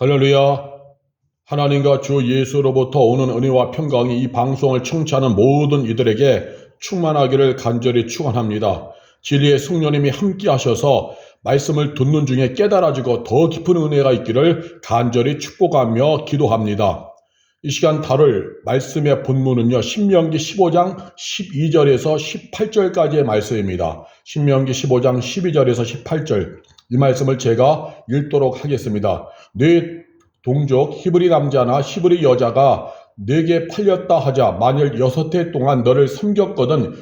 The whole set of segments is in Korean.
할렐루야. 하나님과 주 예수로부터 오는 은혜와 평강이 이 방송을 청취하는 모든 이들에게 충만하기를 간절히 축원합니다. 진리의 성령님이 함께 하셔서 말씀을 듣는 중에 깨달아지고 더 깊은 은혜가 있기를 간절히 축복하며 기도합니다. 이 시간 다룰 말씀의 본문은요, 신명기 15장 12절에서 18절까지의 말씀입니다. 신명기 15장 12절에서 18절. 이 말씀을 제가 읽도록 하겠습니다. 네 동족 히브리 남자나 히브리 여자가 네게 팔렸다 하자 만일 6해 동안 너를 섬겼거든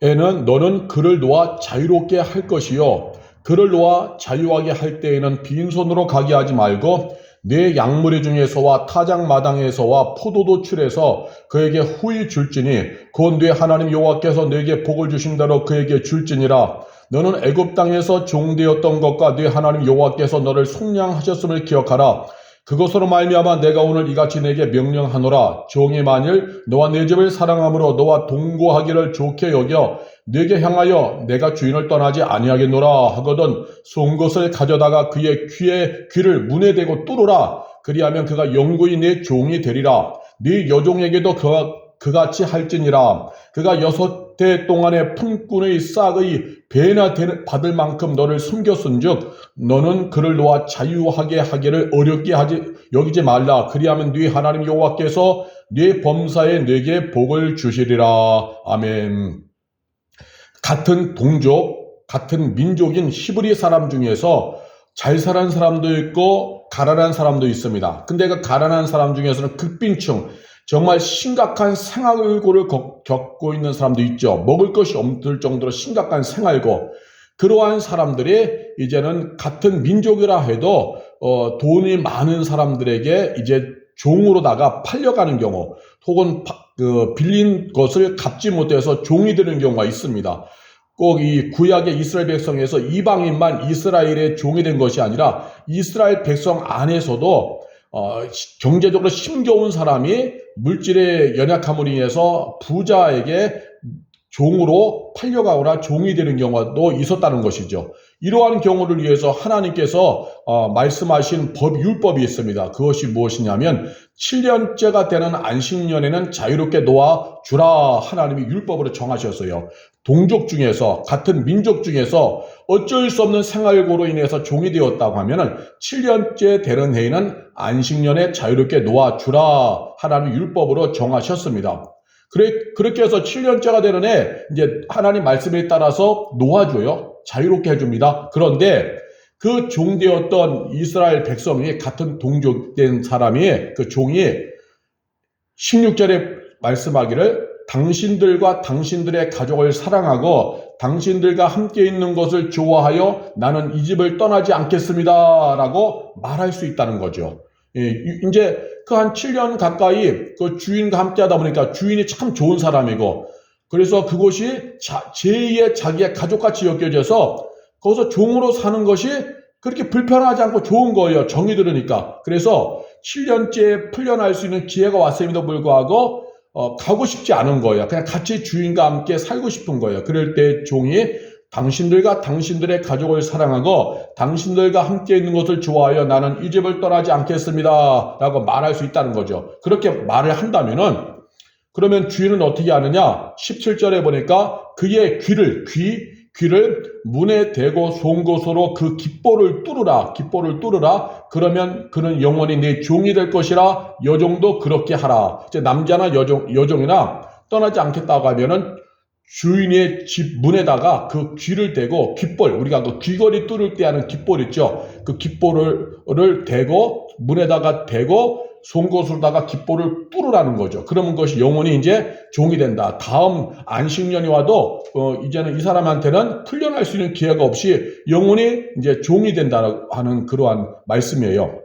7해에는 너는 그를 놓아 자유롭게 할 것이요 그를 놓아 자유하게 할 때에는 빈손으로 가게 하지 말고 네 양무리 중에서와 타작 마당에서와 포도도 출해서 그에게 후히 줄지니 곧 네 하나님 여호와께서 네게 복을 주신 대로 그에게 줄지니라. 너는 애굽 땅에서 종되었던 것과 네 하나님 여호와께서 너를 속량하셨음을 기억하라. 그것으로 말미암아 내가 오늘 이같이 내게 명령하노라. 종이 만일 너와 내 집을 사랑함으로 너와 동거하기를 좋게 여겨 네게 향하여 내가 주인을 떠나지 아니하겠노라 하거든 쏜 것을 가져다가 그의 귀를 문에 대고 뚫으라. 그리하면 그가 영구히 네 종이 되리라. 네 여종에게도 그같이 할지니라. 그가 6해 동안의 품꾼의 싹의 배나 받을 만큼 너를 숨겼은즉 너는 그를 놓아 자유하게 하기를 어렵게 여기지 말라. 그리하면 네 하나님 여호와께서 네 범사에 네게 복을 주시리라. 아멘. 같은 동족, 같은 민족인 히브리 사람 중에서 잘 사는 사람도 있고 가난한 사람도 있습니다. 근데 그 가난한 사람 중에서는 극빈층, 정말 심각한 생활고를 겪고 있는 사람도 있죠. 먹을 것이 없을 정도로 심각한 생활고. 그러한 사람들이 이제는 같은 민족이라 해도 돈이 많은 사람들에게 이제 종으로다가 팔려가는 경우, 혹은 빌린 것을 갚지 못해서 종이 되는 경우가 있습니다. 꼭 이 구약의 이스라엘 백성에서 이방인만 이스라엘의 종이 된 것이 아니라 이스라엘 백성 안에서도 경제적으로 힘겨운 사람이 물질의 연약함으로 인해서 부자에게 종으로 팔려가거나 종이 되는 경우도 있었다는 것이죠. 이러한 경우를 위해서 하나님께서 말씀하신 율법이 있습니다. 그것이 무엇이냐면 7년째가 되는 안식년에는 자유롭게 놓아주라 하나님이 율법으로 정하셨어요. 동족 중에서, 같은 민족 중에서 어쩔 수 없는 생활고로 인해서 종이 되었다고 하면은 7년째 되는 해에는 안식년에 자유롭게 놓아주라 하나님 율법으로 정하셨습니다. 그렇게 해서 7년째가 되는 해 이제 하나님 말씀에 따라서 놓아줘요. 자유롭게 해줍니다. 그런데 그 종되었던 이스라엘 백성이, 같은 동족된 사람이, 그 종이 16절에 말씀하기를 당신들과 당신들의 가족을 사랑하고 당신들과 함께 있는 것을 좋아하여 나는 이 집을 떠나지 않겠습니다 라고 말할 수 있다는 거죠. 이제 그 한 7년 가까이 그 주인과 함께 하다 보니까 주인이 참 좋은 사람이고, 그래서 그곳이 제2의 자기의 가족같이 여겨져서 거기서 종으로 사는 것이 그렇게 불편하지 않고 좋은 거예요. 정이 들으니까. 그래서 7년째 풀려날 수 있는 기회가 왔음에도 불구하고 가고 싶지 않은 거예요. 그냥 같이 주인과 함께 살고 싶은 거예요. 그럴 때 종이 당신들과 당신들의 가족을 사랑하고 당신들과 함께 있는 것을 좋아하여 나는 이 집을 떠나지 않겠습니다 라고 말할 수 있다는 거죠. 그렇게 말을 한다면은, 그러면 주인은 어떻게 하느냐? 17절에 보니까 그의 귀를 문에 대고 쏜 것으로 그 깃볼을 뚫으라. 그러면 그는 영원히 내 종이 될 것이라. 여종도 그렇게 하라. 이제 남자나 여종이나 떠나지 않겠다고 하면은 주인의 집 문에다가 그 귀를 대고, 깃볼, 우리가 그 귀걸이 뚫을 때 하는 깃볼 있죠. 그 깃볼을 대고 문에다가 대고 송곳으로다가 깃볼을 뚫으라는 거죠. 그러면 그것이 영원히 이제 종이 된다. 다음 안식년이 와도 이제는 이 사람한테는 풀려날 수 있는 기회가 없이 영원히 이제 종이 된다고 하는 그러한 말씀이에요.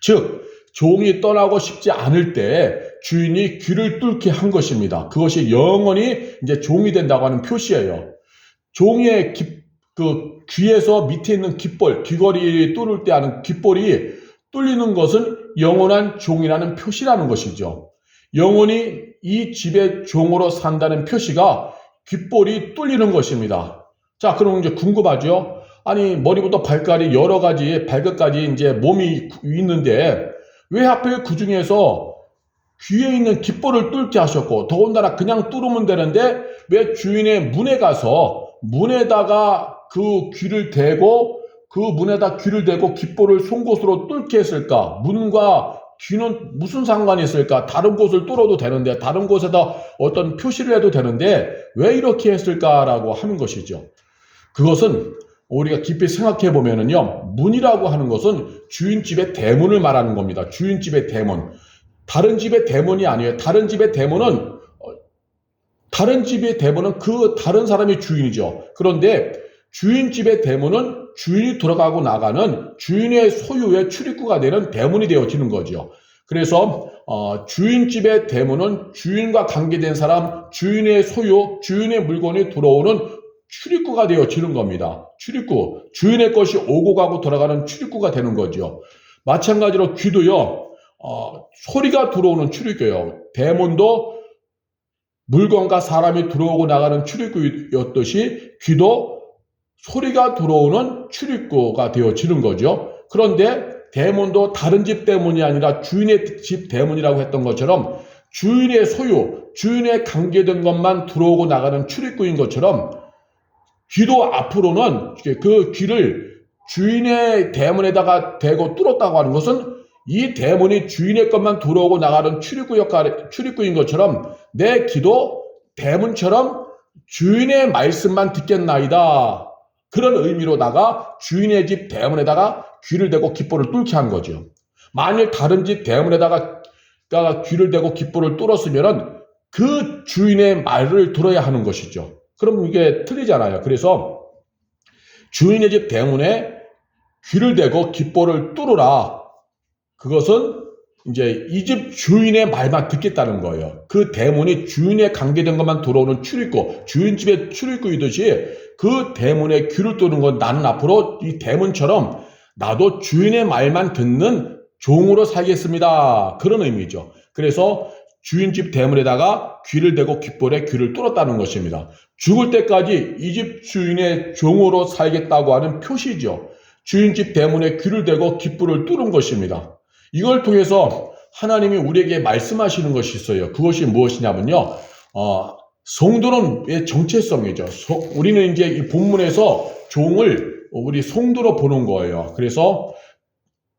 즉 종이 떠나고 싶지 않을 때 주인이 귀를 뚫게 한 것입니다. 그것이 영원히 이제 종이 된다고 하는 표시예요. 종의 귀에서 밑에 있는 깃볼, 귀걸이 뚫을 때 하는 깃볼이 뚫리는 것은 영원한 종이라는 표시라는 것이죠. 영원히 이 집의 종으로 산다는 표시가 깃볼이 뚫리는 것입니다. 자, 그럼 이제 궁금하죠? 아니 머리부터 발까지 여러 가지 발끝까지 이제 몸이 있는데 왜 하필 그 중에서 귀에 있는 깃볼을 뚫게 하셨고 더군다나 그냥 뚫으면 되는데 왜 주인의 문에 가서 문에다가 그 귀를 대고 그 문에다 귀를 대고 깃볼을 송곳으로 뚫게 했을까? 문과 귀는 무슨 상관이 있을까? 다른 곳을 뚫어도 되는데 다른 곳에다 어떤 표시를 해도 되는데 왜 이렇게 했을까라고 하는 것이죠. 그것은 우리가 깊이 생각해 보면은요, 문이라고 하는 것은 주인집의 대문을 말하는 겁니다. 주인집의 대문. 다른 집의 대문이 아니에요. 다른 집의 대문은 그 다른 사람이 주인이죠. 그런데 주인집의 대문은 주인이 들어가고 나가는 주인의 소유의 출입구가 되는 대문이 되어지는 거죠. 그래서 주인집의 대문은 주인과 관계된 사람, 주인의 소유, 주인의 물건이 들어오는 출입구가 되어지는 겁니다. 출입구, 주인의 것이 오고 가고 돌아가는 출입구가 되는 거죠. 마찬가지로 귀도요. 소리가 들어오는 출입구예요. 대문도 물건과 사람이 들어오고 나가는 출입구였듯이 귀도 소리가 들어오는 출입구가 되어지는 거죠. 그런데 대문도 다른 집 대문이 아니라 주인의 집 대문이라고 했던 것처럼 주인의 소유, 주인의 관계된 것만 들어오고 나가는 출입구인 것처럼 귀도 앞으로는 그 귀를 주인의 대문에다가 대고 뚫었다고 하는 것은 이 대문이 주인의 것만 들어오고 나가는 출입구인 것처럼 내 귀도 대문처럼 주인의 말씀만 듣겠나이다. 그런 의미로다가 주인의 집 대문에다가 귀를 대고 깃볼을 뚫게 한 거죠. 만일 다른 집 대문에다가 귀를 대고 깃볼을 뚫었으면은 그 주인의 말을 들어야 하는 것이죠. 그럼 이게 틀리잖아요. 그래서 주인의 집 대문에 귀를 대고 깃볼을 뚫으라. 그것은 이제 이 집 주인의 말만 듣겠다는 거예요. 그 대문이 주인에 관계된 것만 들어오는 출입구, 주인 집의 출입구이듯이 그 대문에 귀를 뚫는 건 나는 앞으로 이 대문처럼 나도 주인의 말만 듣는 종으로 살겠습니다. 그런 의미죠. 그래서 주인집 대문에다가 귀를 대고 깃볼에 귀를 뚫었다는 것입니다. 죽을 때까지 이 집 주인의 종으로 살겠다고 하는 표시죠. 주인집 대문에 귀를 대고 깃볼을 뚫은 것입니다. 이걸 통해서 하나님이 우리에게 말씀하시는 것이 있어요. 그것이 무엇이냐면요. 성도는 정체성이죠. 우리는 이제 이 본문에서 종을 우리 성도로 보는 거예요. 그래서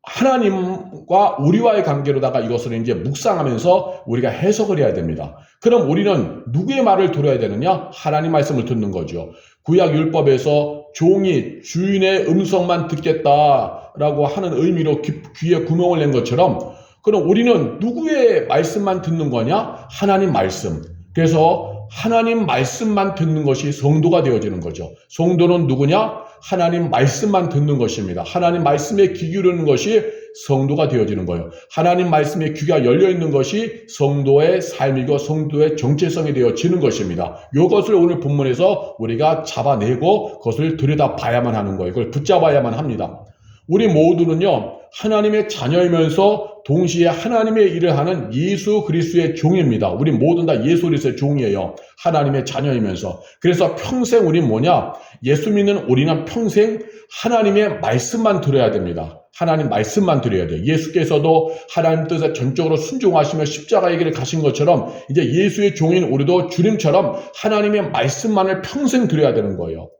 하나님과 우리와의 관계로다가 이것을 이제 묵상하면서 우리가 해석을 해야 됩니다. 그럼 우리는 누구의 말을 들어야 되느냐? 하나님 말씀을 듣는 거죠. 구약 율법에서 종이 주인의 음성만 듣겠다라고 하는 의미로 귀에 구멍을 낸 것처럼 그럼 우리는 누구의 말씀만 듣는 거냐? 하나님 말씀. 그래서 하나님 말씀만 듣는 것이 성도가 되어지는 거죠. 성도는 누구냐? 하나님 말씀만 듣는 것입니다. 하나님 말씀에 귀 기울이는 것이 성도가 되어지는 거예요. 하나님 말씀에 귀가 열려있는 것이 성도의 삶이고 성도의 정체성이 되어지는 것입니다. 이것을 오늘 본문에서 우리가 잡아내고 그것을 들여다봐야만 하는 거예요. 그걸 붙잡아야만 합니다. 우리 모두는요, 하나님의 자녀이면서 동시에 하나님의 일을 하는 예수 그리스도의 종입니다. 우리 모든 다 예수 그리스도의 종이에요. 하나님의 자녀이면서. 그래서 평생 우린 뭐냐? 예수 믿는 우리는 평생 하나님의 말씀만 들어야 됩니다. 하나님 말씀만 드려야 돼요. 예수께서도 하나님 뜻에 전적으로 순종하시며 십자가의 길을 가신 것처럼 이제 예수의 종인 우리도 주님처럼 하나님의 말씀만을 평생 드려야 되는 거예요.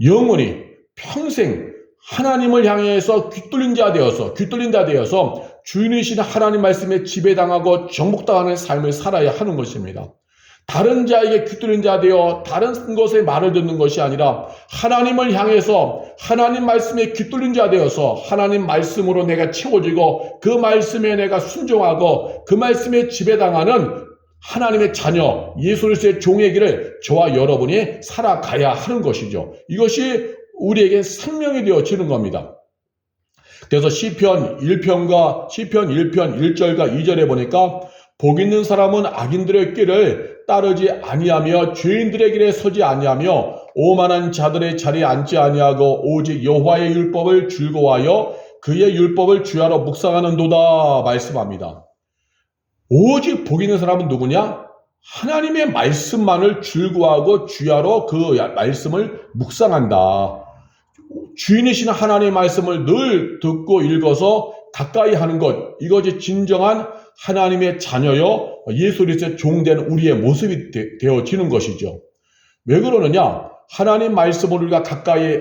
영원히 평생 하나님을 향해서 귀뚫린 자 되어서 주인이신 하나님 말씀에 지배당하고 정복당하는 삶을 살아야 하는 것입니다. 다른 자에게 귀뚫린 자 되어 다른 것의 말을 듣는 것이 아니라 하나님을 향해서 하나님 말씀에 귀뚫린 자 되어서 하나님 말씀으로 내가 채워지고 그 말씀에 내가 순종하고 그 말씀에 지배당하는 하나님의 자녀, 예수 그리스도의 종의 길을 저와 여러분이 살아가야 하는 것이죠. 이것이 우리에게 생명이 되어지는 겁니다. 그래서 시편 1편 1절과 2절에 보니까 복 있는 사람은 악인들의 길을 따르지 아니하며 죄인들의 길에 서지 아니하며 오만한 자들의 자리에 앉지 아니하고 오직 여호와의 율법을 즐거워하여 그의 율법을 주야로 묵상하는도다 말씀합니다. 오직 복 있는 사람은 누구냐? 하나님의 말씀만을 즐거워하고 주야로 그 말씀을 묵상한다. 주인이신 하나님의 말씀을 늘 듣고 읽어서 가까이 하는 것, 이것이 진정한 하나님의 자녀여 예수 그리스도의 종된 우리의 모습이 되어지는 것이죠. 왜 그러느냐? 하나님 말씀을 우리가 가까이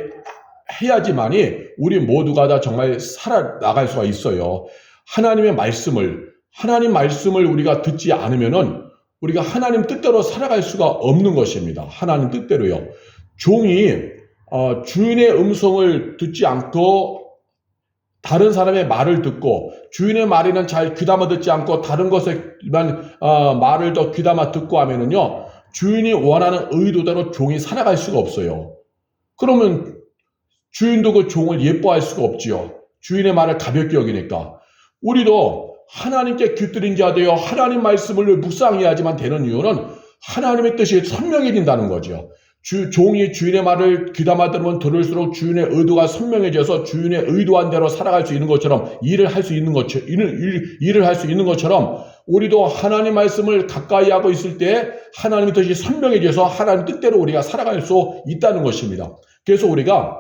해야지만이 우리 모두가 다 정말 살아나갈 수가 있어요. 하나님 말씀을 우리가 듣지 않으면은 우리가 하나님 뜻대로 살아갈 수가 없는 것입니다. 하나님 뜻대로요. 종이 주인의 음성을 듣지 않고 다른 사람의 말을 듣고 주인의 말에는 잘 귀담아 듣지 않고 다른 것에만 말을 더 귀담아 듣고 하면은요, 주인이 원하는 의도대로 종이 살아갈 수가 없어요. 그러면 주인도 그 종을 예뻐할 수가 없지요. 주인의 말을 가볍게 여기니까. 우리도 하나님께 귀들인 자 되어 하나님 말씀을 묵상해야지만 되는 이유는 하나님의 뜻이 선명해진다는 거죠. 종이 주인의 말을 귀담아 들으면 들을수록 주인의 의도가 선명해져서 주인의 의도한 대로 살아갈 수 있는 것처럼 일을 할 수 있는 것처럼 우리도 하나님 말씀을 가까이 하고 있을 때 하나님의 뜻이 선명해져서 하나님 뜻대로 우리가 살아갈 수 있다는 것입니다. 그래서 우리가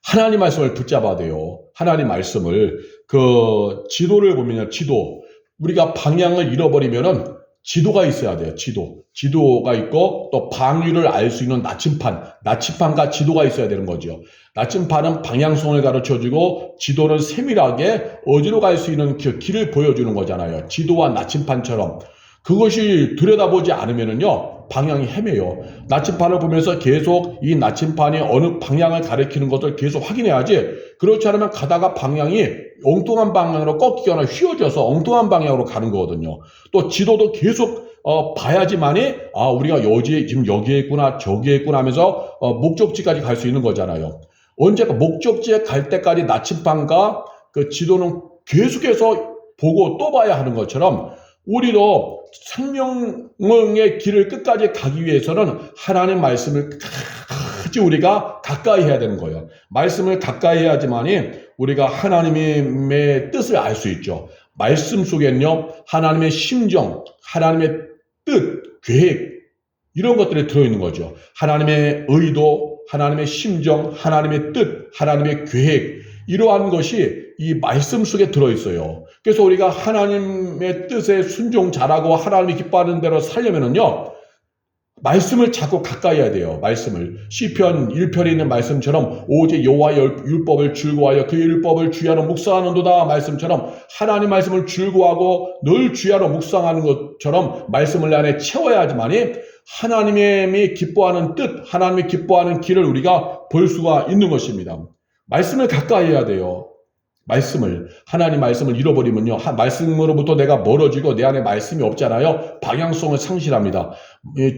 하나님 말씀을 붙잡아야 돼요. 하나님 말씀을 지도를 보면요. 우리가 방향을 잃어버리면은 지도가 있어야 돼요. 지도가 있고 또 방위를 알 수 있는 나침판과 지도가 있어야 되는 거죠. 나침판은 방향성을 가르쳐주고 지도는 세밀하게 어디로 갈 수 있는 길을 보여주는 거잖아요. 지도와 나침판처럼. 그것이 들여다보지 않으면은요, 방향이 헤매요. 나침판을 보면서 계속 이 나침판이 어느 방향을 가리키는 것을 계속 확인해야지, 그렇지 않으면 가다가 방향이 엉뚱한 방향으로 꺾이거나 휘어져서 엉뚱한 방향으로 가는 거거든요. 또 지도도 계속 봐야지만이 우리가 지금 여기에 있구나 저기에 있구나 하면서 목적지까지 갈 수 있는 거잖아요. 언제까 목적지에 갈 때까지 나침판과 그 지도는 계속해서 보고 또 봐야 하는 것처럼 우리도 생명의 길을 끝까지 가기 위해서는 하나님 말씀을 끝까지 우리가 가까이 해야 되는 거예요. 말씀을 가까이 해야지만이 우리가 하나님의 뜻을 알 수 있죠. 말씀 속에는요, 하나님의 심정, 하나님의 뜻, 계획, 이런 것들이 들어있는 거죠. 하나님의 의도, 하나님의 심정, 하나님의 뜻, 하나님의 계획, 이러한 것이 이 말씀 속에 들어있어요. 그래서 우리가 하나님의 뜻에 순종 잘하고 하나님이 기뻐하는 대로 살려면은요, 말씀을 자꾸 가까이 해야 돼요. 말씀을. 시편 1편에 있는 말씀처럼 오직 여호와의 율법을 즐거워하여 그 율법을 주야로 묵상하는도다 말씀처럼 하나님 말씀을 즐거워하고 늘 주야로 묵상하는 것처럼 말씀을 내 안에 채워야지만이 하나님이 기뻐하는 뜻, 하나님이 기뻐하는 길을 우리가 볼 수가 있는 것입니다. 말씀을 가까이 해야 돼요. 하나님 말씀을 잃어버리면요, 말씀으로부터 내가 멀어지고 내 안에 말씀이 없잖아요. 방향성을 상실합니다.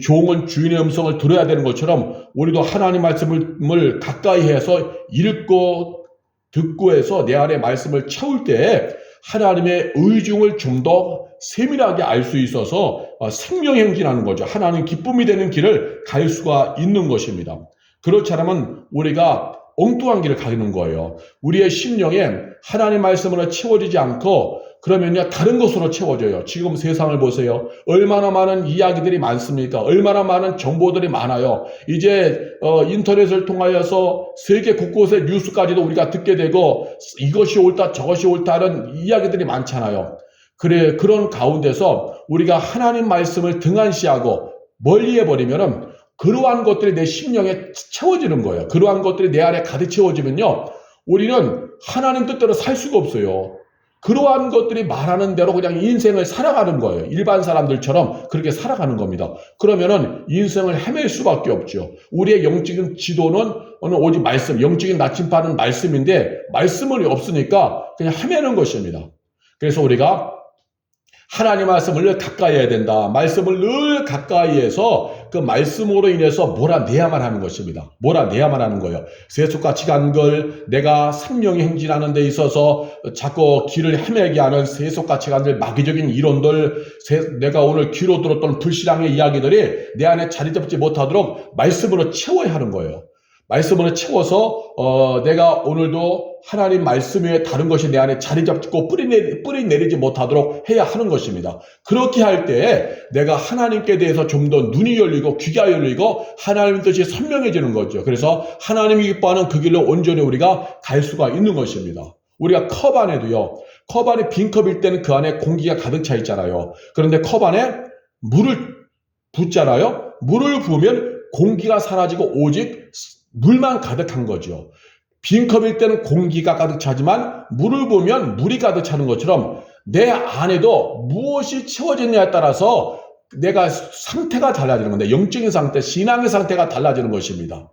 종은 주인의 음성을 들어야 되는 것처럼 우리도 하나님 말씀을 가까이 해서 읽고 듣고 해서 내 안에 말씀을 채울 때 하나님의 의중을 좀 더 세밀하게 알 수 있어서 생명행진하는 거죠. 하나님 기쁨이 되는 길을 갈 수가 있는 것입니다. 그렇지 않으면 우리가 엉뚱한 길을 가는 거예요. 우리의 심령에 하나님 말씀으로 채워지지 않고 그러면요, 다른 것으로 채워져요. 지금 세상을 보세요. 얼마나 많은 이야기들이 많습니까? 얼마나 많은 정보들이 많아요. 이제 인터넷을 통하여서 세계 곳곳의 뉴스까지도 우리가 듣게 되고 이것이 옳다 저것이 옳다는 이야기들이 많잖아요. 그런 가운데서 우리가 하나님 말씀을 등한시하고 멀리해버리면은 그러한 것들이 내 심령에 채워지는 거예요. 그러한 것들이 내 안에 가득 채워지면요, 우리는 하나님 뜻대로 살 수가 없어요. 그러한 것들이 말하는 대로 그냥 인생을 살아가는 거예요. 일반 사람들처럼 그렇게 살아가는 겁니다. 그러면은 인생을 헤맬 수밖에 없죠. 우리의 영적인 지도는 오직 말씀, 영적인 나침판은 말씀인데 말씀이 없으니까 그냥 헤매는 것입니다. 그래서 우리가 하나님 말씀을 늘 가까이 해야 된다. 말씀을 늘 가까이 해서 그 말씀으로 인해서 몰아내야만 하는 것입니다. 몰아내야만 하는 거예요. 세속같이 간 걸 내가 생명이 행진하는 데 있어서 자꾸 길을 헤매게 하는 세속같이 간 마귀적인 이론들, 내가 오늘 귀로 들었던 불신앙의 이야기들이 내 안에 자리 잡지 못하도록 말씀으로 채워야 하는 거예요. 말씀으로 채워서 내가 오늘도 하나님 말씀 외에 다른 것이 내 안에 자리 잡고 뿌리 내리지 못하도록 해야 하는 것입니다. 그렇게 할 때 내가 하나님께 대해서 좀 더 눈이 열리고 귀가 열리고 하나님 뜻이 선명해지는 거죠. 그래서 하나님이 기뻐하는 그 길로 온전히 우리가 갈 수가 있는 것입니다. 우리가 컵 안에도요. 컵 안에 빈 컵일 때는 그 안에 공기가 가득 차 있잖아요. 그런데 컵 안에 물을 붓잖아요. 물을 부으면 공기가 사라지고 오직 물만 가득한 거죠. 빈 컵일 때는 공기가 가득 차지만 물을 부으면 물이 가득 차는 것처럼 내 안에도 무엇이 채워졌냐에 따라서 내가 상태가 달라지는 건데, 영적인 상태, 신앙의 상태가 달라지는 것입니다.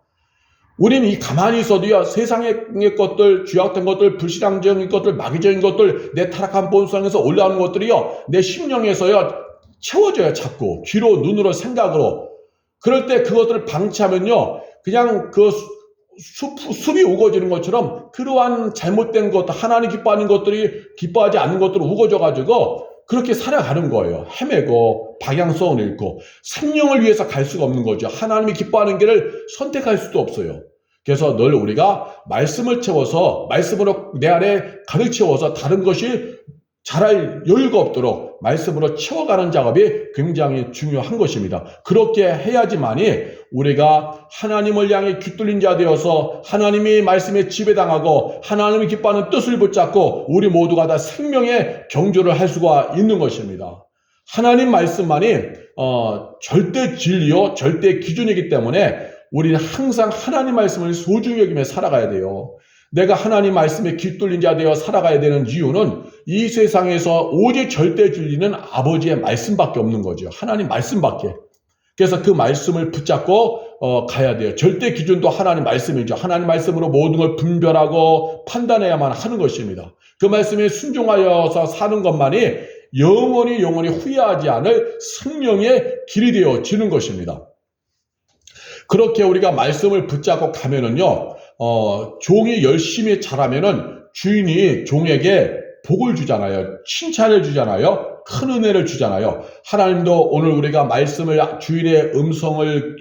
우리는 이 가만히 있어도요, 세상의 것들, 죄악된 것들, 불신앙적인 것들, 마귀적인 것들, 내 타락한 본성에서 올라오는 것들이요, 내 심령에서요 채워져요. 자꾸 귀로, 눈으로, 생각으로. 그럴 때 그것들을 방치하면요, 그냥 그 숲이 우거지는 것처럼 그러한 잘못된 것, 하나님 기뻐하는 것들이 기뻐하지 않는 것들을 우거져가지고 그렇게 살아가는 거예요. 헤매고 방향성을 잃고 생명을 위해서 갈 수가 없는 거죠. 하나님이 기뻐하는 길을 선택할 수도 없어요. 그래서 늘 우리가 말씀을 채워서, 말씀으로 내 안에 가득 채워서 다른 것이 자랄 여유가 없도록 말씀으로 채워가는 작업이 굉장히 중요한 것입니다. 그렇게 해야지만이 우리가 하나님을 향해 귀뚫린 자 되어서 하나님이 말씀에 지배당하고 하나님이 기뻐하는 뜻을 붙잡고 우리 모두가 다 생명의 경주를 할 수가 있는 것입니다. 하나님 말씀만이 절대 진리요, 절대 기준이기 때문에 우리는 항상 하나님 말씀을 소중히 여기며 살아가야 돼요. 내가 하나님 말씀에 귀뚫린 자 되어 살아가야 되는 이유는 이 세상에서 오직 절대 진리는 아버지의 말씀밖에 없는 거죠. 하나님 말씀밖에. 그래서 그 말씀을 붙잡고 가야 돼요. 절대 기준도 하나님 말씀이죠. 하나님 말씀으로 모든 걸 분별하고 판단해야만 하는 것입니다. 그 말씀에 순종하여서 사는 것만이 영원히 후회하지 않을 생명의 길이 되어지는 것입니다. 그렇게 우리가 말씀을 붙잡고 가면은요, 종이 열심히 자라면은 주인이 종에게 복을 주잖아요. 칭찬을 주잖아요. 큰 은혜를 주잖아요. 하나님도 오늘 우리가 말씀을, 주인의 음성을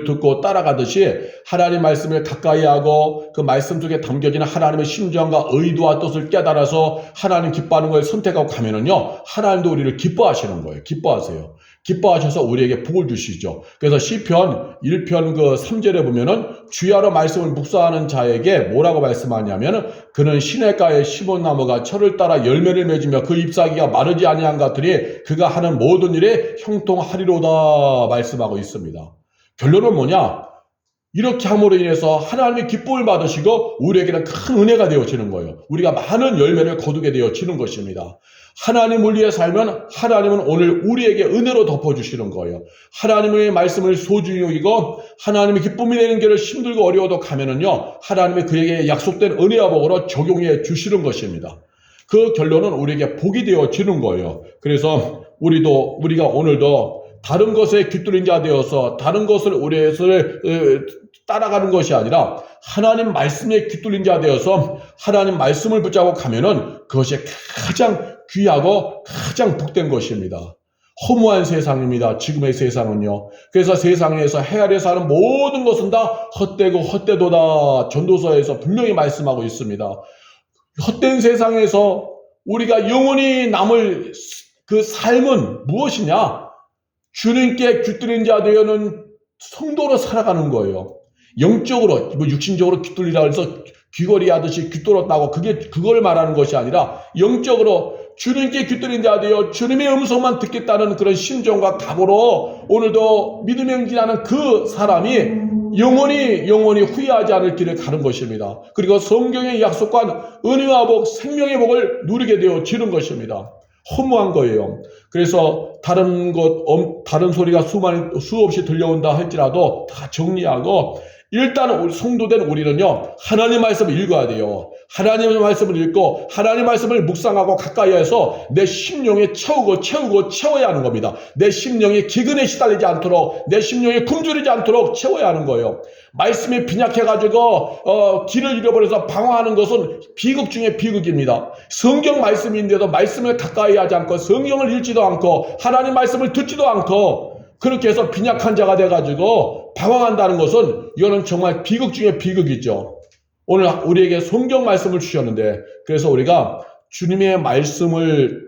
듣고 따라가듯이 하나님 말씀을 가까이 하고 그 말씀 속에 담겨지는 하나님의 심정과 의도와 뜻을 깨달아서 하나님 기뻐하는 걸 선택하고 가면은요, 하나님도 우리를 기뻐하시는 거예요. 기뻐하세요. 기뻐하셔서 우리에게 복을 주시죠. 그래서 시편 1편 그 3절에 보면은 주야로 말씀을 묵상하는 자에게 뭐라고 말씀하냐면은 그는 시냇가에 심은 나무가 철을 따라 열매를 맺으며 그 잎사귀가 마르지 아니한 같으니 그가 하는 모든 일에 형통하리로다 말씀하고 있습니다. 결론은 뭐냐? 이렇게 함으로 인해서 하나님의 기쁨을 받으시고 우리에게는 큰 은혜가 되어지는 거예요. 우리가 많은 열매를 거두게 되어지는 것입니다. 하나님을 위해 살면 하나님은 오늘 우리에게 은혜로 덮어주시는 거예요. 하나님의 말씀을 소중히 여기고 하나님의 기쁨이 되는 길을 힘들고 어려워도 가면은요, 하나님의 그에게 약속된 은혜와 복으로 적용해 주시는 것입니다. 그 결론은 우리에게 복이 되어지는 거예요. 그래서 우리가 오늘도 다른 것에 귀뚫린 자 되어서 다른 것을 우리를 따라가는 것이 아니라 하나님 말씀에 귀뚫린 자 되어서 하나님 말씀을 붙잡고 가면은 그것이 가장 귀하고 가장 복된 것입니다. 허무한 세상입니다. 지금의 세상은요. 그래서 세상에서 헤아려 하는 모든 것은 다 헛되고 헛되도다. 전도서에서 분명히 말씀하고 있습니다. 헛된 세상에서 우리가 영원히 남을 그 삶은 무엇이냐? 주님께 귀뚫린 자 되어는 성도로 살아가는 거예요. 영적으로, 육신적으로 귀뚫리라 해서 귀걸이 하듯이 귀뚫었다고 그걸 말하는 것이 아니라 영적으로 주님께 귀뚫린 자 되어 주님의 음성만 듣겠다는 그런 심정과 각오로 오늘도 믿음에 행진하는 그 사람이 영원히 후회하지 않을 길을 가는 것입니다. 그리고 성경의 약속한 은혜와 복, 생명의 복을 누리게 되어지는 것입니다. 허무한 거예요. 그래서 다른 소리가 수없이 들려온다 할지라도 다 정리하고 일단 성도된 우리는요, 하나님 말씀을 읽어야 돼요. 하나님의 말씀을 읽고 하나님 말씀을 묵상하고 가까이 해서 내 심령에 채워야 하는 겁니다. 내 심령이 기근에 시달리지 않도록, 내 심령이 굶주리지 않도록 채워야 하는 거예요. 말씀이 빈약해가지고 길을 잃어버려서 방황하는 것은 비극 중에 비극입니다. 성경 말씀인데도 말씀을 가까이 하지 않고 성경을 읽지도 않고 하나님 말씀을 듣지도 않고 그렇게 해서 빈약한 자가 돼가지고 방황한다는 것은 이거는 정말 비극 중에 비극이죠. 오늘 우리에게 성경 말씀을 주셨는데, 그래서 우리가 주님의 말씀을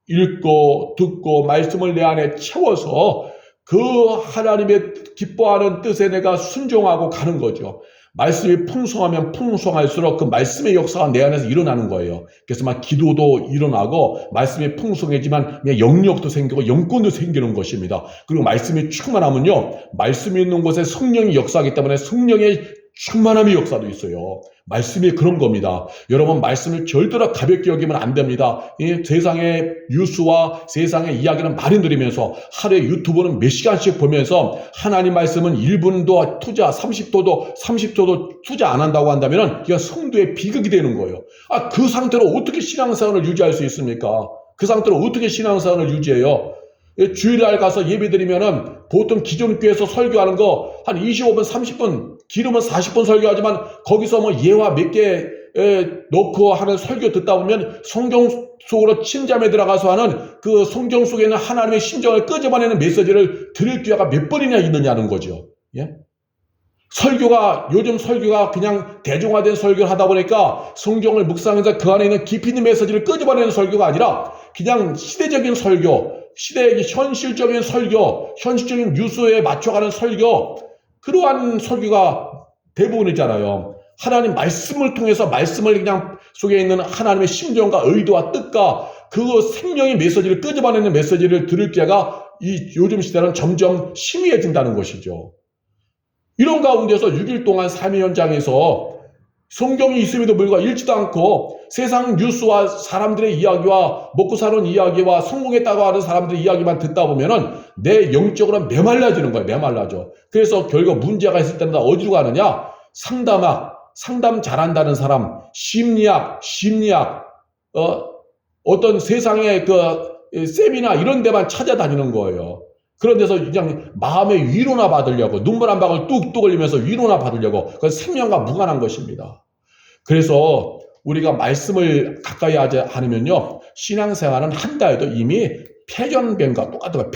읽고 듣고 말씀을 내 안에 채워서 그 하나님의 기뻐하는 뜻에 내가 순종하고 가는 거죠. 말씀이 풍성하면 풍성할수록 그 말씀의 역사가 내 안에서 일어나는 거예요. 그래서 막 기도도 일어나고 말씀이 풍성해지만 그냥 영역도 생기고 영권도 생기는 것입니다. 그리고 말씀이 충만하면요, 말씀이 있는 곳에 성령이 역사하기 때문에 성령의 충만함의 역사도 있어요. 말씀이 그런 겁니다. 여러분, 말씀을 절대로 가볍게 여기면 안 됩니다. 이 세상의 뉴스와 세상의 이야기는 많이 들으면서 하루에 유튜브는 몇 시간씩 보면서 하나님 말씀은 1분도 투자, 30초도 투자 안 한다고 한다면 이건 성도의 비극이 되는 거예요. 그 상태로 어떻게 신앙생활을 유지할 수 있습니까? 그 상태로 어떻게 신앙생활을 유지해요? 주일날 가서 예배드리면은 보통 기존 교회에서 설교하는 거 한 25분, 30분, 길으면 40분 설교하지만 거기서 뭐 예화 몇 개 넣고 하는 설교 듣다 보면 성경 속으로 침잠에 들어가서 하는 그 성경 속에 있는 하나님의 심정을 끄집어내는 메시지를 들을 기회가 몇 번이나 있느냐는 거죠. 예? 요즘 설교가 그냥 대중화된 설교를 하다 보니까 성경을 묵상해서 그 안에 있는 깊이 있는 메시지를 끄집어내는 설교가 아니라 그냥 시대적인 설교, 시대의 현실적인 설교, 현실적인 뉴스에 맞춰가는 설교, 그러한 설교가 대부분이잖아요. 하나님 말씀을 통해서 말씀을 그냥 속에 있는 하나님의 심정과 의도와 뜻과 그 생명의 메시지를 끄집어내는 메시지를 들을 기회가 이 요즘 시대는 점점 희미해진다는 것이죠. 이런 가운데서 6일 동안 삶의 현장에서 성경이 있음에도 불구하고 읽지도 않고 세상 뉴스와 사람들의 이야기와 먹고 사는 이야기와 성공했다고 하는 사람들의 이야기만 듣다 보면은 내 영적으로 메말라지는 거예요. 메말라져. 그래서 결국 문제가 있을 때는 어디로 가느냐? 상담 잘한다는 사람, 심리학, 어떤 세상의 그 세미나 이런 데만 찾아다니는 거예요. 그런 데서 그냥 마음의 위로나 받으려고 눈물 한 방울 뚝뚝 흘리면서 위로나 받으려고, 그건 생명과 무관한 것입니다. 그래서 우리가 말씀을 가까이 하지 않으면요, 신앙생활은 한다 해도 이미 폐전병과 똑같은 거예요.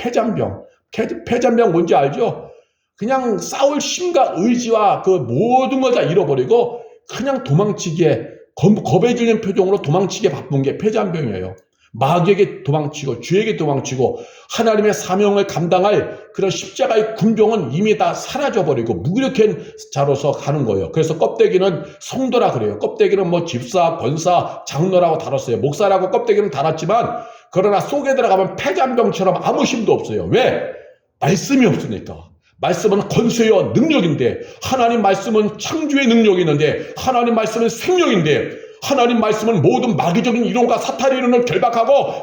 폐전병 뭔지 알죠? 그냥 싸울 힘과 의지와 그 모든 걸 다 잃어버리고 그냥 도망치기에, 겁에 질린 표정으로 도망치기에 바쁜 게 폐전병이에요. 마귀에게 도망치고 죄에게 도망치고 하나님의 사명을 감당할 그런 십자가의 군병은 이미 다 사라져버리고 무기력한 자로서 가는 거예요. 그래서 껍데기는 성도라 그래요. 껍데기는 뭐 집사, 권사, 장로라고 달았어요. 목사라고 껍데기는 달았지만 그러나 속에 들어가면 폐잔병처럼 아무 힘도 없어요. 왜? 말씀이 없으니까. 말씀은 권세요 능력인데, 하나님 말씀은 창조의 능력이 있는데, 하나님 말씀은 생명인데, 하나님 말씀은 모든 마귀적인 이론과 사탄의 이론을 결박하고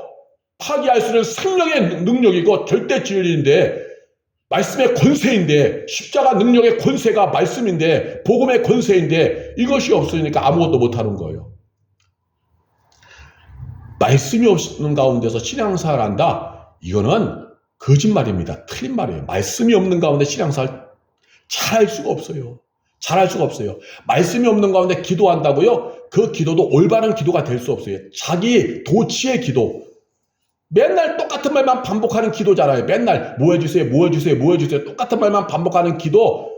파괴할 수 있는 생명의 능력이고 절대 진리인데, 말씀의 권세인데, 십자가 능력의 권세가 말씀인데, 복음의 권세인데, 이것이 없으니까 아무것도 못하는 거예요. 말씀이 없는 가운데서 신앙생활을 한다? 이거는 거짓말입니다. 틀린 말이에요. 말씀이 없는 가운데 신앙생활 잘할 수가 없어요. 잘할 수가 없어요. 말씀이 없는 가운데 기도한다고요? 그 기도도 올바른 기도가 될 수 없어요. 자기 도치의 기도. 맨날 똑같은 말만 반복하는 기도잖아요. 맨날 뭐 해주세요, 뭐 해주세요, 뭐 해주세요. 똑같은 말만 반복하는 기도.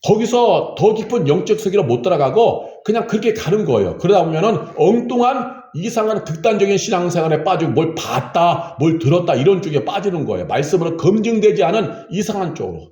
거기서 더 깊은 영적 세계로 못 들어가고 그냥 그렇게 가는 거예요. 그러다 보면은 엉뚱한 이상한 극단적인 신앙생활에 빠지고 뭘 봤다, 뭘 들었다 이런 쪽에 빠지는 거예요. 말씀으로 검증되지 않은 이상한 쪽으로.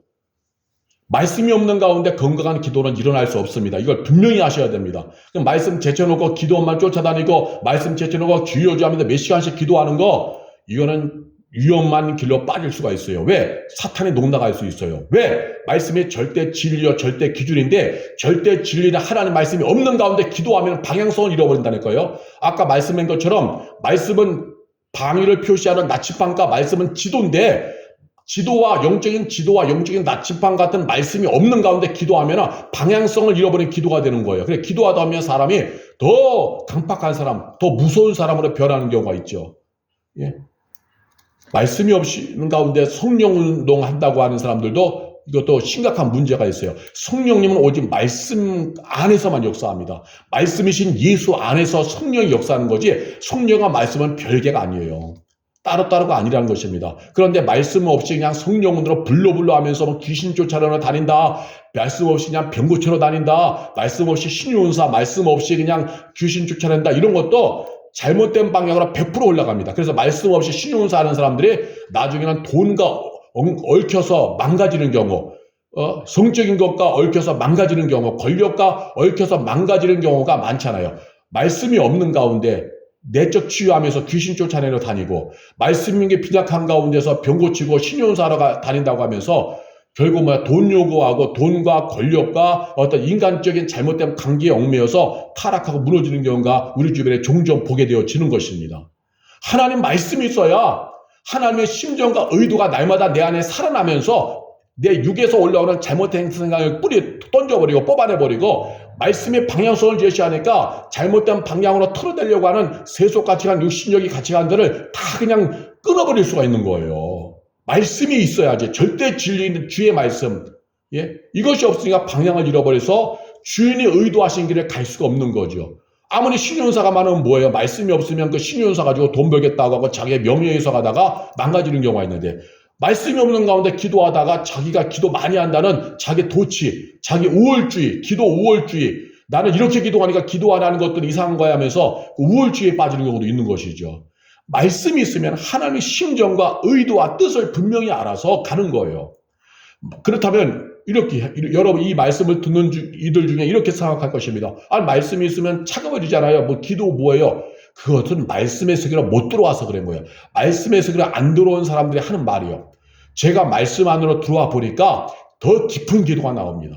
말씀이 없는 가운데 건강한 기도는 일어날 수 없습니다. 이걸 분명히 하셔야 됩니다. 그럼 말씀 제쳐놓고 기도만 쫓아다니고 말씀 제쳐놓고 주여주하면서 몇 시간씩 기도하는 거, 이거는 위험한 길로 빠질 수가 있어요. 왜? 사탄이 농락할 수 있어요. 왜? 말씀이 절대 진리요 절대 기준인데, 절대 진리는 하나님 말씀이 없는 가운데 기도하면 방향성을 잃어버린다니까요. 아까 말씀한 것처럼 말씀은 방위를 표시하는 나침반과 말씀은 지도인데, 지도와 영적인 나침반 같은 말씀이 없는 가운데 기도하면 방향성을 잃어버린 기도가 되는 거예요. 그래, 기도하다 보면 사람이 더 강팍한 사람, 더 무서운 사람으로 변하는 경우가 있죠. 예. 말씀이 없는 가운데 성령운동 한다고 하는 사람들도 이것도 심각한 문제가 있어요. 성령님은 오직 말씀 안에서만 역사합니다. 말씀이신 예수 안에서 성령이 역사하는 거지, 성령과 말씀은 별개가 아니에요. 따로따로가 아니라는 것입니다. 그런데 말씀 없이 그냥 성령으로 불러불러 하면서 뭐 귀신 쫓아내러 다닌다. 말씀 없이 그냥 병 고치러 다닌다. 말씀 없이 신유운사, 말씀 없이 그냥 귀신 쫓아낸다. 이런 것도 잘못된 방향으로 100% 올라갑니다. 그래서 말씀 없이 신유운사 하는 사람들이 나중에는 돈과 얽혀서 망가지는 경우, 성적인 것과 얽혀서 망가지는 경우, 권력과 얽혀서 망가지는 경우가 많잖아요. 말씀이 없는 가운데 내적 치유하면서 귀신 쫓아내러 다니고, 말씀 있는 게 빈약한 가운데서 병 고치고 신용사로 다닌다고 하면서 결국 돈 요구하고 돈과 권력과 어떤 인간적인 잘못된 관계에 얽매여서 타락하고 무너지는 경우가 우리 주변에 종종 보게 되어지는 것입니다. 하나님 말씀이 있어야 하나님의 심정과 의도가 날마다 내 안에 살아나면서 내 육에서 올라오는 잘못된 생각을 던져버리고 뽑아내버리고 말씀의 방향성을 제시하니까 잘못된 방향으로 털어내려고 하는 세속 가치관, 육신적인 가치관들을 다 그냥 끊어버릴 수가 있는 거예요. 말씀이 있어야지. 절대 진리인 주의 말씀. 예? 이것이 없으니까 방향을 잃어버려서 주인이 의도하신 길을 갈 수가 없는 거죠. 아무리 신용사가 많으면 뭐예요? 말씀이 없으면 그 신용사 가지고 돈 벌겠다고 하고 자기의 명예에 서 가다가 망가지는 경우가 있는데, 말씀이 없는 가운데 기도하다가 자기가 기도 많이 한다는 자기 도치, 자기 우월주의, 기도 우월주의, 나는 이렇게 기도하니까 기도 안 하는 것들은 이상한 거야 하면서 우월주의에 빠지는 경우도 있는 것이죠. 말씀이 있으면 하나님의 심정과 의도와 뜻을 분명히 알아서 가는 거예요. 그렇다면 이렇게 여러분 이 말씀을 듣는 이들 중에 이렇게 생각할 것입니다. 말씀이 있으면 차가워지잖아요. 기도 뭐예요? 그것은 말씀의 세계로 못 들어와서 그런 거예요. 말씀의 세계로 안 들어온 사람들이 하는 말이에요. 제가 말씀 안으로 들어와 보니까 더 깊은 기도가 나옵니다.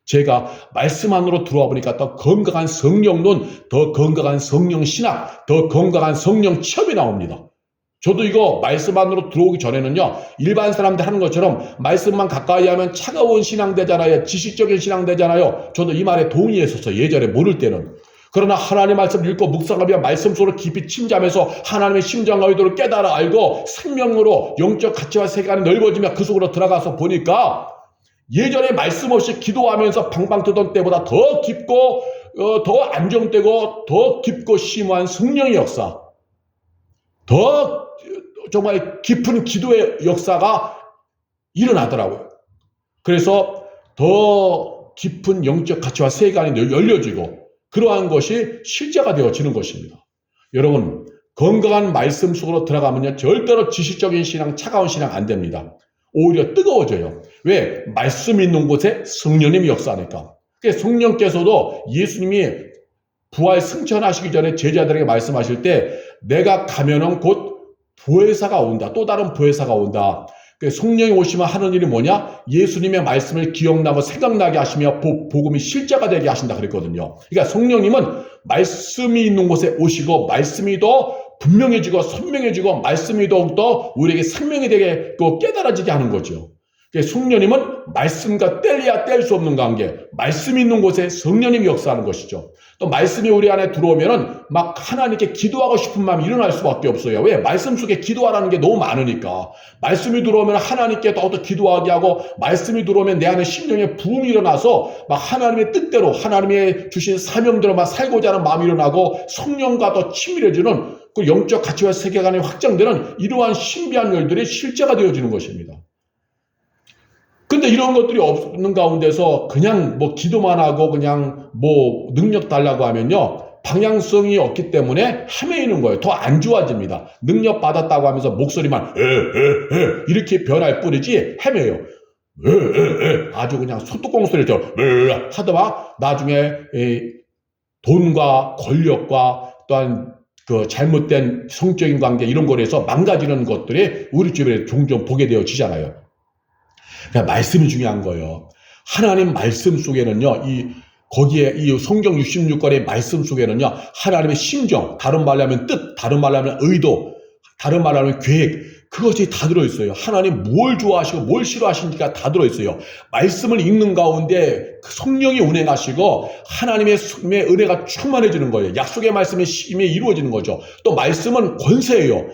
제가 말씀 안으로 들어와 보니까 더 건강한 성령론, 더 건강한 성령 신학, 더 건강한 성령 체험이 나옵니다. 저도 이거 말씀 안으로 들어오기 전에는요, 일반 사람들 하는 것처럼 말씀만 가까이 하면 차가운 신앙 되잖아요. 지식적인 신앙 되잖아요. 저도 이 말에 동의했었어요. 예전에 모를 때는. 그러나 하나님의 말씀 읽고 묵상하며 말씀 속으로 깊이 침잠해서 하나님의 심정과 의도를 깨달아 알고 생명으로 영적 가치와 세계관이 넓어지며 그 속으로 들어가서 보니까 예전에 말씀 없이 기도하면서 방방 뜨던 때보다 더 깊고 더 안정되고 더 깊고 심오한 성령의 역사, 더 정말 깊은 기도의 역사가 일어나더라고요. 그래서 더 깊은 영적 가치와 세계관이 열려지고 그러한 것이 실제가 되어지는 것입니다. 여러분, 건강한 말씀 속으로 들어가면요, 절대로 지식적인 신앙, 차가운 신앙 안 됩니다. 오히려 뜨거워져요. 왜? 말씀 있는 곳에 성령님이 역사하니까. 그래서 성령께서도 예수님이 부활 승천하시기 전에 제자들에게 말씀하실 때 내가 가면은 곧 보혜사가 온다. 또 다른 보혜사가 온다. 성령이 오시면 하는 일이 뭐냐? 예수님의 말씀을 기억나고 생각나게 하시며 복음이 실제가 되게 하신다 그랬거든요. 그러니까 성령님은 말씀이 있는 곳에 오시고 말씀이 더 분명해지고 선명해지고 말씀이 더욱더 우리에게 생명이 되게 깨달아지게 하는 거죠. 성령님은 말씀과 뗄래야 뗄 수 없는 관계, 말씀이 있는 곳에 성령님이 역사하는 것이죠. 또 말씀이 우리 안에 들어오면은 막 하나님께 기도하고 싶은 마음이 일어날 수밖에 없어요. 왜? 말씀 속에 기도하라는 게 너무 많으니까. 말씀이 들어오면 하나님께 더욱더 기도하게 하고, 말씀이 들어오면 내 안에 심령에 부음이 일어나서 막 하나님의 뜻대로 하나님의 주신 사명대로 막 살고자 하는 마음이 일어나고 성령과 더 친밀해지는 그 영적 가치와 세계관이 확장되는 이러한 신비한 일들이 실제가 되어지는 것입니다. 근데 이런 것들이 없는 가운데서 그냥 기도만 하고 그냥 능력 달라고 하면요, 방향성이 없기 때문에 헤매이는 거예요. 더 안 좋아집니다. 능력 받았다고 하면서 목소리만 이렇게 변할 뿐이지 헤매요. 아주 그냥 소뚜껑 소리처럼 하다가 나중에 돈과 권력과 또한 그 잘못된 성적인 관계 이런 거에 서 망가지는 것들이 우리 주변에 종종 보게 되어지잖아요. 그러니까 말씀이 중요한 거예요. 하나님 말씀 속에는요, 거기에 이 성경 66권의 말씀 속에는요, 하나님의 심정, 다른 말로 하면 뜻, 다른 말로 하면 의도, 다른 말로 하면 계획, 그것이 다 들어있어요. 하나님 뭘 좋아하시고 뭘 싫어하시니까 다 들어있어요. 말씀을 읽는 가운데 성령이 운행하시고 하나님의 은혜가 충만해지는 거예요. 약속의 말씀이 이루어지는 거죠. 또 말씀은 권세예요.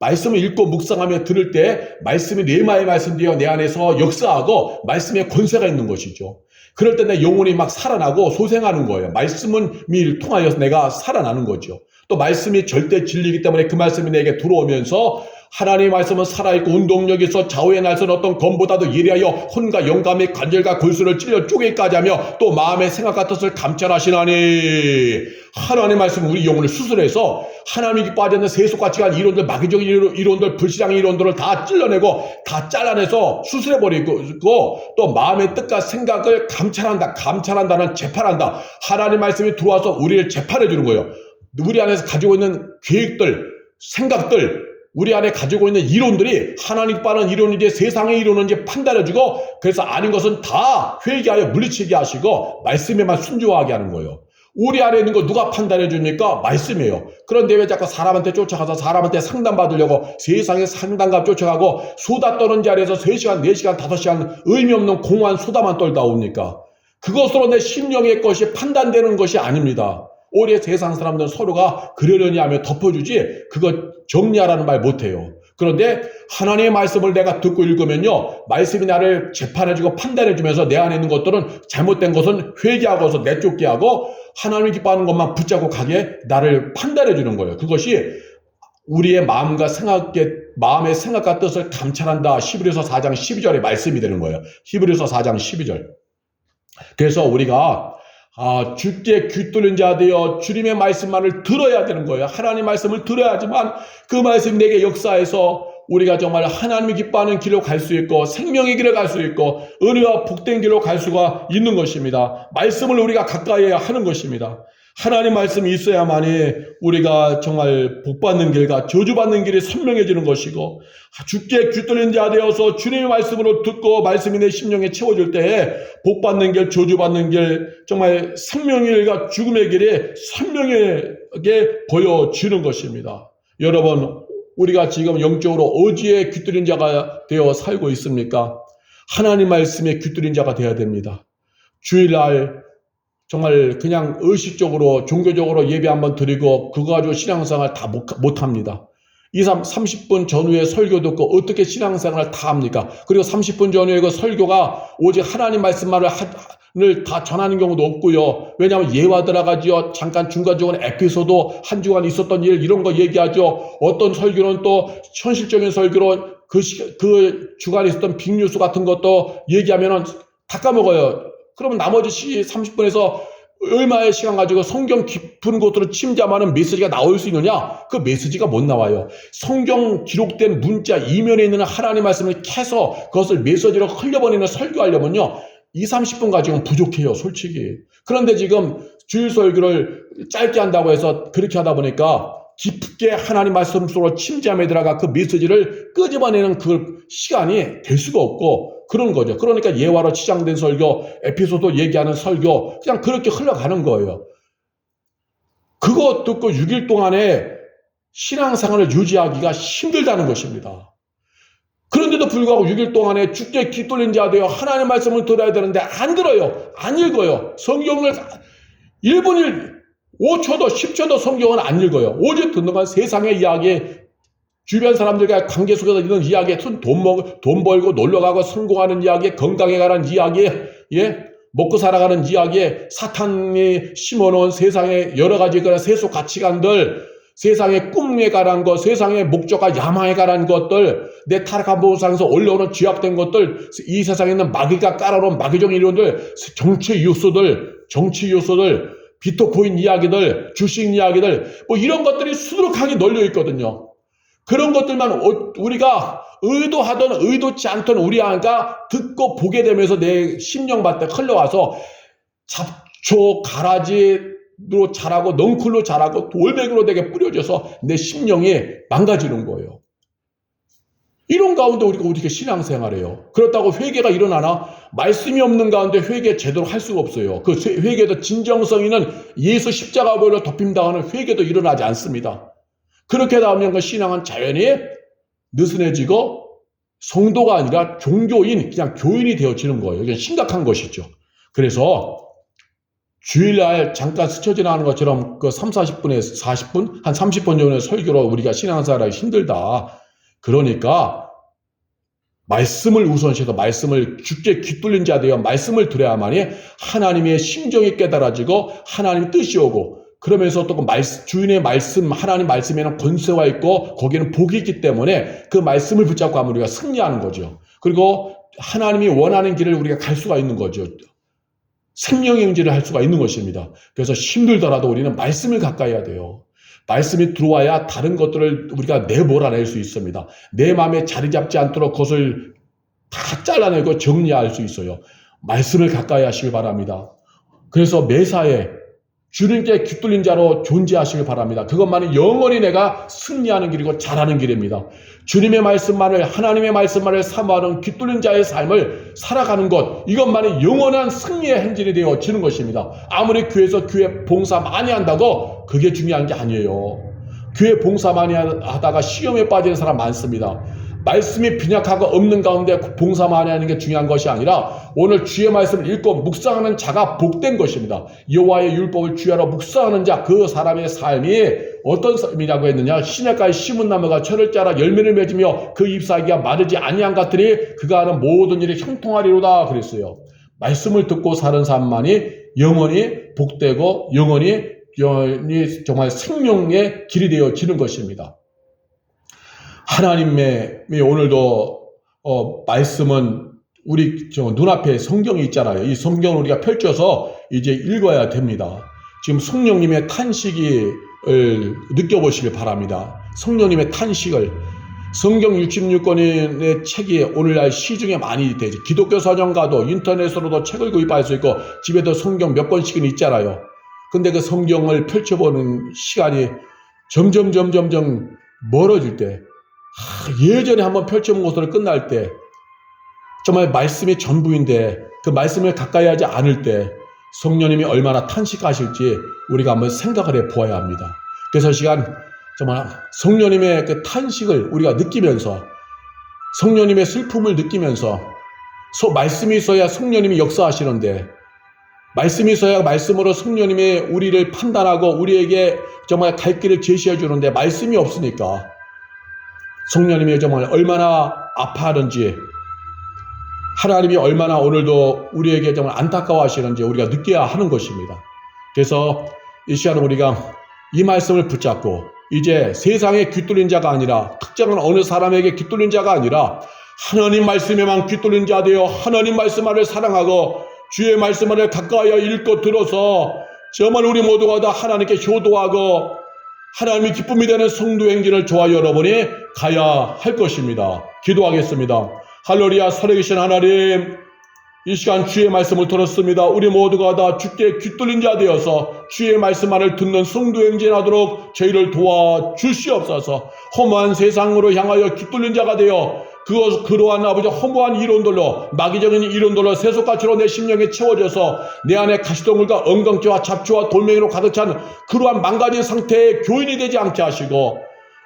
말씀을 읽고 묵상하며 들을 때 말씀이 뇌마의 말씀되어 내 안에서 역사하고 말씀의 권세가 있는 것이죠. 그럴 때 내 영혼이 막 살아나고 소생하는 거예요. 말씀을 통하여서 내가 살아나는 거죠. 또 말씀이 절대 진리이기 때문에 그 말씀이 내게 들어오면서 하나님의 말씀은 살아있고 운동력이 있어 좌우의 날선 어떤 검보다도 예리하여 혼과 영감이 관절과 골수를 찔러 쪼개기까지 하며 또 마음의 생각과 뜻을 감찰하시나니 하나님의 말씀은 우리 영혼을 수술해서 하나님이 빠져있는 세속같이 간 이론들, 마귀적인 이론들, 불신앙의 이론들을 다 찔러내고 다 잘라내서 수술해버리고 또 마음의 뜻과 생각을 감찰한다는 재판한다. 하나님의 말씀이 들어와서 우리를 재판해주는 거예요. 우리 안에서 가지고 있는 계획들, 생각들, 우리 안에 가지고 있는 이론들이 하나님 빠른 이론인지 세상의 이론인지 판단해주고 그래서 아닌 것은 다 회개하여 물리치게 하시고 말씀에만 순종하게 하는 거예요. 우리 안에 있는 거 누가 판단해 줍니까? 말씀이에요. 그런데 왜 자꾸 사람한테 쫓아가서 사람한테 상담받으려고 세상에 상담감 쫓아가고 수다 떠는 자리에서 3시간, 4시간, 5시간 의미 없는 공허한 수다만 떨다 옵니까? 그것으로 내 심령의 것이 판단되는 것이 아닙니다. 오히려 세상 사람들은 서로가 그러려니 하며 덮어주지 그거 정리하라는 말 못해요. 그런데 하나님의 말씀을 내가 듣고 읽으면요, 말씀이 나를 재판해주고 판단해주면서 내 안에 있는 것들은 잘못된 것은 회개하고서 내쫓게 하고 하나님이 기뻐하는 것만 붙잡고 가게 나를 판단해주는 거예요. 그것이 우리의 마음의 생각과 뜻을 감찰한다. 히브리서 4장 12절의 말씀이 되는 거예요. 히브리서 4장 12절. 그래서 우리가 주께 귀 뚫린 자 되어 주님의 말씀만을 들어야 되는 거예요. 하나님 말씀을 들어야지만 그 말씀이 내게 역사해서 우리가 정말 하나님이 기뻐하는 길로 갈 수 있고 생명의 길을 갈 수 있고 은혜와 복된 길로 갈 수가 있는 것입니다. 말씀을 우리가 가까이 해야 하는 것입니다. 하나님 말씀이 있어야만이 우리가 정말 복받는 길과 저주받는 길이 선명해지는 것이고 주께 귀 뚫린 자 되어서 주님의 말씀으로 듣고 말씀이 내 심령에 채워질 때에 복받는 길, 저주받는 길, 정말 생명의 길과 죽음의 길이 선명하게 보여지는 것입니다. 여러분, 우리가 지금 영적으로 어디에 귀 뚫린 자가 되어 살고 있습니까? 하나님 말씀에 귀 뚫린 자가 되어야 됩니다. 주일날 정말 그냥 의식적으로 종교적으로 예배 한번 드리고 그거 가지고 신앙생활 다 못합니다. 30분 전후에 설교 듣고 어떻게 신앙생활을 다 합니까? 그리고 30분 전후에 그 설교가 오직 하나님 말씀만을 다 전하는 경우도 없고요. 왜냐하면 예화 들어가지요. 잠깐 중간중간 에피소드 한 주간 있었던 일 이런 거 얘기하죠. 어떤 설교는 또 현실적인 설교로 그 주간에 있었던 빅뉴스 같은 것도 얘기하면은 다 까먹어요. 그러면 나머지 30분에서 얼마의 시간 가지고 성경 깊은 곳으로 침잠하는 메시지가 나올 수 있느냐? 그 메시지가 못 나와요. 성경 기록된 문자 이면에 있는 하나님 말씀을 캐서 그것을 메시지로 흘려보내는 설교하려면요 30분 가지고는 부족해요, 솔직히. 그런데 지금 주일 설교를 짧게 한다고 해서 그렇게 하다 보니까 깊게 하나님 말씀 속으로 침잠에 들어가 그 메시지를 끄집어내는 그 시간이 될 수가 없고 그런 거죠. 그러니까 예화로 치장된 설교, 에피소드 얘기하는 설교 그냥 그렇게 흘러가는 거예요. 그거 듣고 6일 동안에 신앙생활을 유지하기가 힘들다는 것입니다. 그런데도 불구하고 6일 동안에 주께 귀 뚫린 자 되어 하나님 말씀을 들어야 되는데 안 들어요. 안 읽어요. 성경을 1분 5초도 10초도 성경은 안 읽어요. 오직 듣는 건 세상의 이야기, 주변 사람들과 관계 속에서 있는 이야기, 돈 벌고 놀러가고 성공하는 이야기, 건강에 관한 이야기, 먹고 살아가는 이야기, 사탄이 심어놓은 세상의 여러 가지 그런 세속 가치관들, 세상의 꿈에 관한 것, 세상의 목적과 야망에 관한 것들, 내 타락한 보상에서 올라오는 죄악된 것들, 이 세상에 있는 마귀가 깔아놓은 마귀적인 이론들, 정치 요소들, 비트코인 이야기들, 주식 이야기들, 뭐 이런 것들이 수두룩하게 널려 있거든요. 그런 것들만 우리가 의도하든 의도치 않든 우리 안가 듣고 보게 되면서 내 심령밭에 흘러와서 잡초, 가라지로 자라고 넝쿨로 자라고 돌멩이로 되게 뿌려져서 내 심령이 망가지는 거예요. 이런 가운데 우리가 어떻게 신앙생활해요? 그렇다고 회개가 일어나나? 말씀이 없는 가운데 회개 제대로 할 수가 없어요. 그 회개도 진정성 있는 예수 십자가보혈로 덮임당하는 회개도 일어나지 않습니다. 그렇게 나오면 그 신앙은 자연히 느슨해지고 성도가 아니라 종교인, 그냥 교인이 되어지는 거예요. 이게 심각한 것이죠. 그래서 주일날 잠깐 스쳐 지나가는 것처럼 그 3, 40분에서 40분? 한 30분 정도의 설교로 우리가 신앙생활하기 힘들다. 그러니까 말씀을 우선시해서 말씀을 주께 귀뚫린 자 되어 말씀을 들어야만이 하나님의 심정이 깨달아지고 하나님 뜻이 오고, 그러면서 또 그 주인의 말씀, 하나님 말씀에는 권세가 있고 거기에는 복이 있기 때문에 그 말씀을 붙잡고 하면 우리가 승리하는 거죠. 그리고 하나님이 원하는 길을 우리가 갈 수가 있는 거죠. 생명의 응지를 할 수가 있는 것입니다. 그래서 힘들더라도 우리는 말씀을 가까이 해야 돼요. 말씀이 들어와야 다른 것들을 우리가 내몰아낼 수 있습니다. 내 마음에 자리 잡지 않도록 그것을 다 잘라내고 정리할 수 있어요. 말씀을 가까이 하시길 바랍니다. 그래서 매사에 주님께 귀뚫린 자로 존재하시길 바랍니다. 그것만이 영원히 내가 승리하는 길이고 잘하는 길입니다. 주님의 말씀만을, 하나님의 말씀만을 사모하는 귀뚫린 자의 삶을 살아가는 것, 이것만이 영원한 승리의 행진이 되어지는 것입니다. 아무리 교회에서 교회 봉사 많이 한다고 그게 중요한 게 아니에요. 교회 봉사 많이 하다가 시험에 빠지는 사람 많습니다. 말씀이 빈약하고 없는 가운데 봉사 많이 하는 게 중요한 것이 아니라 오늘 주의 말씀을 읽고 묵상하는 자가 복된 것입니다. 여호와의 율법을 주야로 묵상하는 자, 그 사람의 삶이 어떤 삶이라고 했느냐? 시냇가에 심은 나무가 철을 짜라 열매를 맺으며 그 잎사귀가 마르지 아니한 것들이 그가 하는 모든 일이 형통하리로다 그랬어요. 말씀을 듣고 사는 삶만이 영원히 복되고 영원히 정말 생명의 길이 되어지는 것입니다. 하나님의 오늘도 말씀은 우리 눈앞에 성경이 있잖아요. 이 성경을 우리가 펼쳐서 이제 읽어야 됩니다. 지금 성령님의 탄식을 느껴보시길 바랍니다. 성령님의 탄식을. 성경 66권의 책이 오늘날 시중에 많이 되지. 기독교 서점가도 인터넷으로도 책을 구입할 수 있고 집에도 성경 몇 권씩은 있잖아요. 근데 그 성경을 펼쳐보는 시간이 점점 멀어질 때, 예전에 한번 펼쳐본 것으로 끝날 때, 정말 말씀이 전부인데 그 말씀을 가까이 하지 않을 때 성령님이 얼마나 탄식하실지 우리가 한번 생각을 해 보아야 합니다. 그래서 시간 정말 성령님의 그 탄식을 우리가 느끼면서, 성령님의 슬픔을 느끼면서, 말씀이 있어야 성령님이 역사하시는데, 말씀이 있어야 말씀으로 성령님이 우리를 판단하고 우리에게 정말 갈 길을 제시해 주는데 말씀이 없으니까 성령님이 정말 얼마나 아파하는지, 하나님이 얼마나 오늘도 우리에게 정말 안타까워하시는지 우리가 느껴야 하는 것입니다. 그래서 이 시간에 우리가 이 말씀을 붙잡고 이제 세상에 귀뚫린 자가 아니라, 특정한 어느 사람에게 귀뚫린 자가 아니라 하나님 말씀에만 귀뚫린 자 되어 하나님 말씀만을 사랑하고 주의 말씀을 가까이 읽고 들어서 정말 우리 모두가 다 하나님께 효도하고 하나님이 기쁨이 되는 성도 행진을 저와 여러분이 가야 할 것입니다. 기도하겠습니다. 할렐루야. 살아계신 하나님, 이 시간 주의 말씀을 들었습니다. 우리 모두가 다 주께 귀뚫린 자 되어서 주의 말씀만을 듣는 성도 행진하도록 저희를 도와주시옵소서. 허무한 세상으로 향하여 귀뚫린 자가 되어 그러한 아버지 허무한 이론들로, 마귀적인 이론들로 세속가치로 내 심령에 채워져서 내 안에 가시덩굴과 엉겅퀴와 잡초와 돌멩이로 가득 찬 그러한 망가진 상태의 교인이 되지 않게 하시고,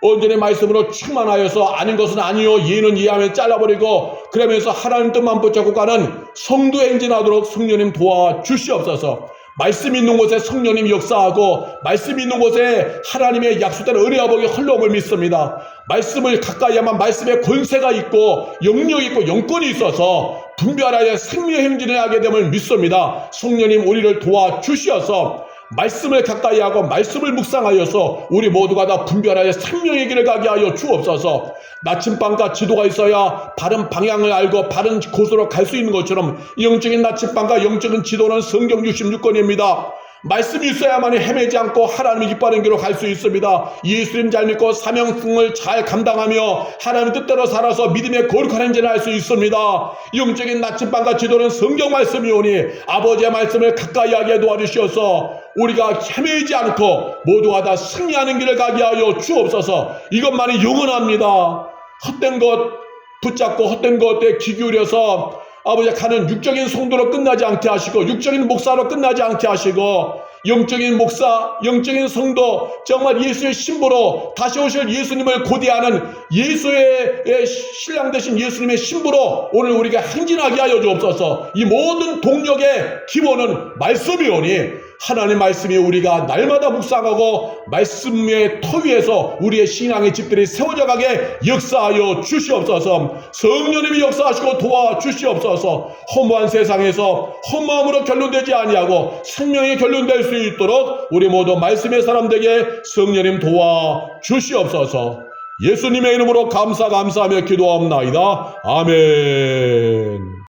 온전히 말씀으로 충만하여서 아닌 것은 아니요 이해는 이해하면 잘라버리고 그러면서 하나님 뜻만 붙잡고 가는 성도 행진하도록 성령님 도와주시옵소서. 말씀 있는 곳에 성령님이 역사하고 말씀 있는 곳에 하나님의 약속된 은혜와 복이 흘러옴을 믿습니다. 말씀을 가까이 하면 말씀의 권세가 있고 영역이 있고 영권이 있어서 분별하여 생명 행진을 하게 됨을 믿습니다. 성령님 우리를 도와주시어서 말씀을 가까이 하고 말씀을 묵상하여서 우리 모두가 다 분별하여 생명의 길을 가게 하여 주옵소서. 나침반과 지도가 있어야 바른 방향을 알고 바른 곳으로 갈 수 있는 것처럼 영적인 나침반과 영적인 지도는 성경 66권입니다. 말씀이 있어야만이 헤매지 않고 하나님이 기뻐하는 길로 갈 수 있습니다. 예수님 잘 믿고 사명을 잘 감당하며 하나님 뜻대로 살아서 믿음의 거룩한 행진을 할 수 있습니다. 영적인 나침반과 지도는 성경 말씀이오니 아버지의 말씀을 가까이 하게 도와주시어서 우리가 헤매지 않고 모두가 다 승리하는 길을 가게 하여 주옵소서. 이것만이 영원합니다. 헛된 것 붙잡고 헛된 것에 귀 기울여서 아버지 가는 육적인 성도로 끝나지 않게 하시고 육적인 목사로 끝나지 않게 하시고 영적인 목사, 영적인 성도, 정말 예수의 신부로 다시 오실 예수님을 고대하는 예수의 신랑 되신 예수님의 신부로 오늘 우리가 행진하게 하여 주옵소서. 이 모든 동력의 기본은 말씀이오니 하나님 말씀이 우리가 날마다 묵상하고 말씀의 터 위에서 우리의 신앙의 집들이 세워져 가게 역사하여 주시옵소서. 성령님이 역사하시고 도와주시옵소서. 허무한 세상에서 헛마음으로 결론되지 아니하고 생명이 결론될 수 있도록 우리 모두 말씀의 사람들에게 성령님 도와주시옵소서. 예수님의 이름으로 감사하며 기도하옵나이다. 아멘.